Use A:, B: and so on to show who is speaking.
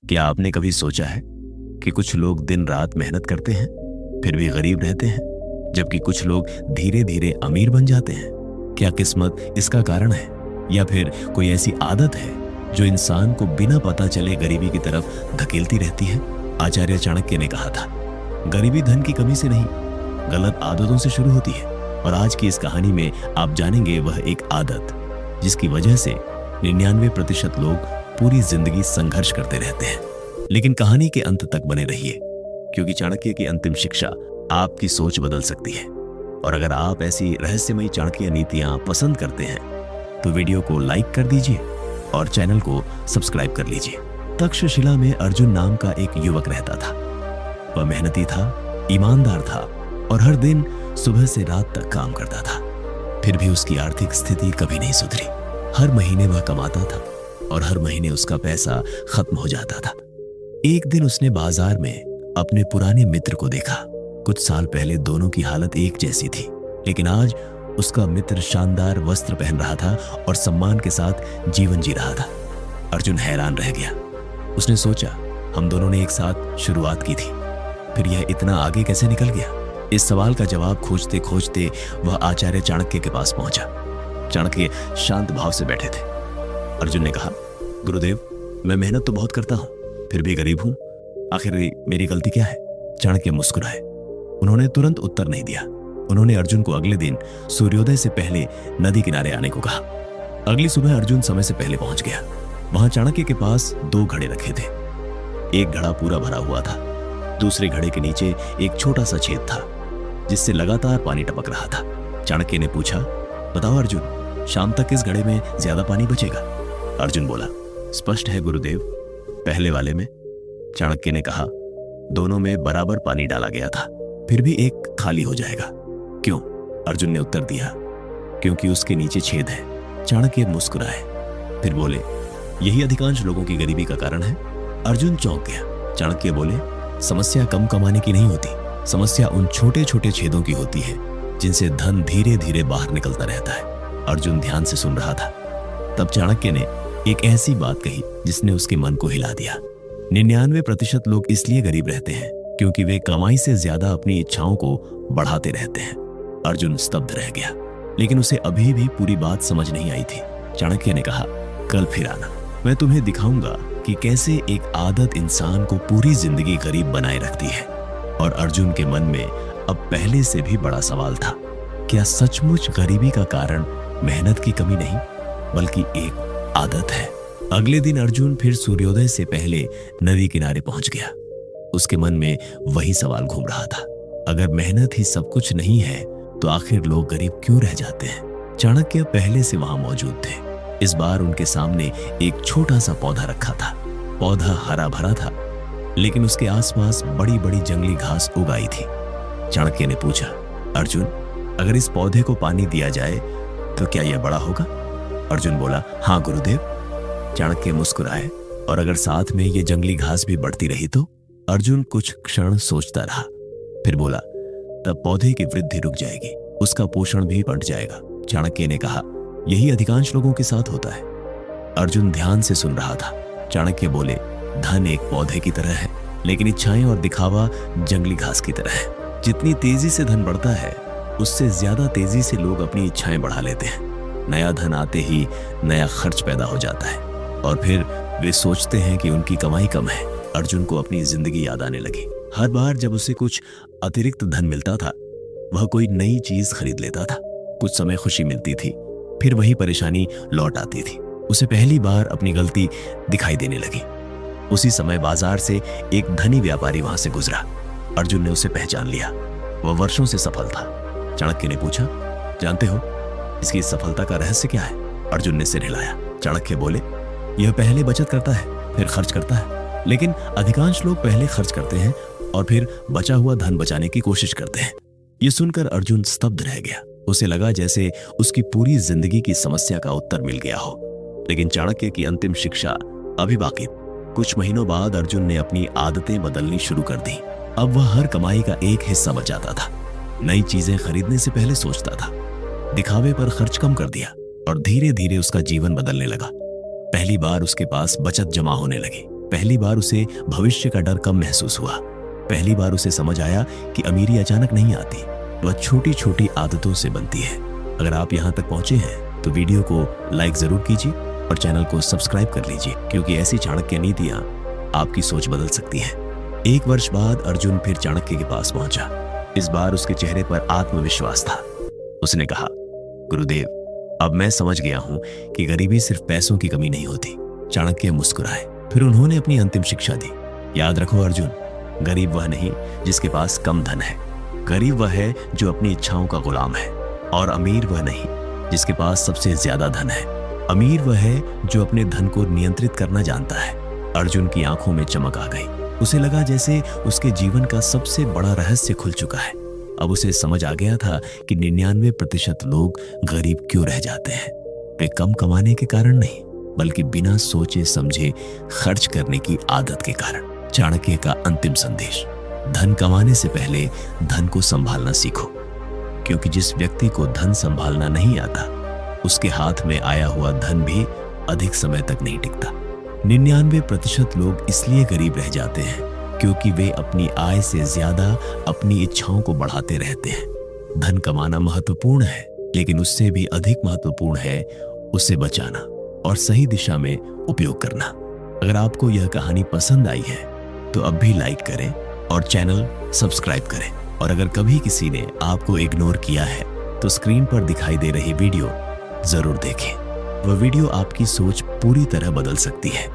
A: क्या आपने कभी सोचा है कि कुछ लोग दिन रात मेहनत करते हैं फिर भी गरीब रहते हैं, जबकि कुछ लोग धीरे धीरे अमीर बन जाते हैं? क्या किस्मत इसका कारण है, या फिर कोई ऐसी आदत है जो इंसान को बिना पता चले गरीबी की तरफ धकेलती रहती है? आचार्य चाणक्य ने कहा था, गरीबी धन की कमी से नहीं, गलत आदतों से शुरू होती है। और आज की इस कहानी में आप जानेंगे वह एक आदत जिसकी वजह से 99% लोग पूरी जिंदगी संघर्ष करते रहते हैं। लेकिन कहानी के अंत तक बने रहिए, क्योंकि चाणक्य की अंतिम शिक्षा आपकी सोच बदल सकती है। और अगर आप ऐसी रहस्यमयी चाणक्य नीतियां पसंद करते हैं तो वीडियो को लाइक कर दीजिए और चैनल को सब्सक्राइब कर लीजिए। तक्षशिला में अर्जुन नाम का एक युवक रहता था। वह मेहनती था, ईमानदार था और हर दिन सुबह से रात तक काम करता था। फिर भी उसकी आर्थिक स्थिति कभी नहीं सुधरी। हर महीने वह कमाता था और हर महीने उसका पैसा खत्म हो जाता था। एक दिन उसने बाजार में अपने पुराने मित्र को देखा। कुछ साल पहले दोनों की हालत एक जैसी थी, लेकिन आज उसका मित्र शानदार वस्त्र पहन रहा था और सम्मान के साथ जीवन जी रहा था। अर्जुन हैरान रह गया। उसने सोचा, हम दोनों ने एक साथ शुरुआत की थी, फिर यह इतना आगे कैसे निकल गया? इस सवाल का जवाब खोजते खोजते वह आचार्य चाणक्य के पास पहुंचा। चाणक्य शांत भाव से बैठे थे। अर्जुन ने कहा, गुरुदेव, मैं मेहनत तो बहुत करता हूं, फिर भी गरीब हूं। आखिर मेरी गलती क्या है? चाणक्य मुस्कुराए। उन्होंने तुरंत उत्तर नहीं दिया। उन्होंने अर्जुन को अगले दिन सूर्योदय से पहले नदी किनारे आने को कहा। अगली सुबह अर्जुन समय से पहले पहुंच गया। वहां चाणक्य के पास 2 घड़े रखे थे। एक घड़ा पूरा भरा हुआ था, दूसरे घड़े के नीचे एक छोटा सा छेद था जिससे लगातार पानी टपक रहा था। चाणक्य ने पूछा, बताओ अर्जुन, शाम तक इस घड़े में ज्यादा पानी बचेगा? अर्जुन बोला, स्पष्ट है गुरुदेव, पहले वाले में। चाणक्य ने कहा, दोनों में बराबर पानी डाला गया था, फिर भी एक खाली हो जाएगा। क्यों? अर्जुन ने उत्तर दिया, क्योंकि उसके नीचे छेद है। चाणक्य मुस्कुराए, फिर बोले, यही अधिकांश लोगों की गरीबी का कारण है। अर्जुन चौंक गया। चाणक्य बोले, समस्या कम कमाने की नहीं होती, समस्या उन छोटे छोटे छेदों की होती है जिनसे धन धीरे धीरे बाहर निकलता रहता है। अर्जुन ध्यान से सुन रहा था। तब चाणक्य ने एक ऐसी बात कही जिसने उसके मन को हिला दिया। 99% लोग इसलिए गरीब रहते हैं क्योंकि वे कमाई से ज्यादा अपनी इच्छाओं को बढ़ाते रहते हैं। अर्जुन स्तब्ध रह गया, लेकिन उसे अभी भी पूरी बात समझ नहीं आई थी। चाणक्य ने कहा, कल फिर आना, मैं तुम्हें दिखाऊंगा कि कैसे एक आदत इंसान को पूरी जिंदगी गरीब बनाए रखती है। और अर्जुन के मन में अब पहले से भी बड़ा सवाल था, क्या सचमुच गरीबी का कारण मेहनत की कमी नहीं, बल्कि एक आदत है? अगले दिन अर्जुन फिर सूर्योदय से पहले नदी किनारे पहुंच गया। उसके मन में वही सवाल घूम रहा था, अगर मेहनत ही सब कुछ नहीं है तो आखिर लोग गरीब क्यों रह जाते हैं? चाणक्य पहले से वहां मौजूद थे। इस बार उनके सामने एक छोटा सा पौधा रखा था। पौधा हरा भरा था, लेकिन उसके आसपास बड़ी बड़ी जंगली घास उगाई थी। चाणक्य ने पूछा, अर्जुन, अगर इस पौधे को पानी दिया जाए तो क्या यह बड़ा होगा? अर्जुन बोला, हाँ गुरुदेव। चाणक्य मुस्कुराए, और अगर साथ में ये जंगली घास भी बढ़ती रही तो? अर्जुन कुछ क्षण सोचता रहा, फिर बोला, तब पौधे की वृद्धि रुक जाएगी, उसका पोषण भी बढ़ जाएगा। चाणक्य ने कहा, यही अधिकांश लोगों के साथ होता है। अर्जुन ध्यान से सुन रहा था। चाणक्य बोले, धन एक पौधे की तरह है, लेकिन इच्छाएं और दिखावा जंगली घास की तरह है। जितनी तेजी से धन बढ़ता है, उससे ज्यादा तेजी से लोग अपनी इच्छाएं बढ़ा लेते हैं। नया धन आते ही नया खर्च पैदा हो जाता है और फिर वे सोचते हैं कि उनकी कमाई कम है। अर्जुन को अपनी जिंदगी याद आने लगी। हर बार जब उसे कुछ अतिरिक्त धन मिलता था, वह कोई नई चीज खरीद लेता था। कुछ समय खुशी मिलती थी, फिर वही परेशानी लौट आती थी। उसे पहली बार अपनी गलती दिखाई देने लगी। उसी समय बाजार से एक धनी व्यापारी वहां से गुजरा। अर्जुन ने उसे पहचान लिया। वह वर्षों से सफल था। चाणक्य ने पूछा, जानते हो इसकी सफलता का रहस्य क्या है? अर्जुन ने सिर हिलाया। चाणक्य बोले, यह पहले बचत करता है, फिर खर्च करता है। लेकिन अधिकांश लोग पहले खर्च करते हैं और फिर बचा हुआ धन बचाने की कोशिश करते हैं। यह सुनकर अर्जुन स्तब्ध रह गया। उसे लगा जैसे उसकी पूरी जिंदगी की समस्या का उत्तर मिल गया हो। लेकिन चाणक्य की अंतिम शिक्षा अभी बाकी। कुछ महीनों बाद अर्जुन ने अपनी आदतें बदलनी शुरू कर दी। अब वह हर कमाई का एक हिस्सा बचाता था। नई चीजें खरीदने से पहले सोचता था, दिखावे पर खर्च कम कर दिया और धीरे धीरे उसका जीवन बदलने लगा। पहली बार उसके पास बचत जमा होने लगी। पहली बार उसे भविष्य का डर कम महसूस हुआ। पहली बार उसे समझ आया कि अमीरी अचानक नहीं आती, वह छोटी छोटी आदतों से बनती है। अगर आप यहाँ तक पहुंचे हैं तो वीडियो को लाइक जरूर कीजिए और चैनल को सब्सक्राइब कर लीजिए, क्योंकि ऐसी चाणक्य नीतियां आपकी सोच बदल सकती हैं। 1 वर्ष बाद अर्जुन फिर चाणक्य के पास पहुंचा। इस बार उसके चेहरे पर आत्मविश्वास था। उसने कहा, गुरुदेव, अब मैं समझ गया हूं कि गरीबी सिर्फ पैसों की कमी नहीं होती। चाणक्य मुस्कुराए, फिर उन्होंने अपनी अंतिम शिक्षा दी। याद रखो अर्जुन, गरीब वह नहीं जिसके पास कम धन है, गरीब वह है जो अपनी इच्छाओं का गुलाम है। और अमीर वह नहीं जिसके पास सबसे ज्यादा धन है, अमीर वह है जो अपने धन को नियंत्रित करना जानता है। अर्जुन की आंखों में चमक आ गई। उसे लगा जैसे उसके जीवन का सबसे बड़ा रहस्य खुल चुका है। अब उसे समझ आ गया था कि 99% लोग गरीब क्यों रह जाते हैं। वे कम कमाने के कारण नहीं, बल्कि बिना सोचे समझे खर्च करने की आदत के कारण। चाणक्य का अंतिम संदेश, धन कमाने से पहले धन को संभालना सीखो, क्योंकि जिस व्यक्ति को धन संभालना नहीं आता उसके हाथ में आया हुआ धन भी अधिक समय तक नहीं टिकता। 99% लोग इसलिए गरीब रह जाते हैं क्योंकि वे अपनी आय से ज्यादा अपनी इच्छाओं को बढ़ाते रहते हैं। धन कमाना महत्वपूर्ण है, लेकिन उससे भी अधिक महत्वपूर्ण है उसे बचाना और सही दिशा में उपयोग करना। अगर आपको यह कहानी पसंद आई है तो अब भी लाइक करें और चैनल सब्सक्राइब करें। और अगर कभी किसी ने आपको इग्नोर किया है तो स्क्रीन पर दिखाई दे रही वीडियो जरूर देखें। वह वीडियो आपकी सोच पूरी तरह बदल सकती है।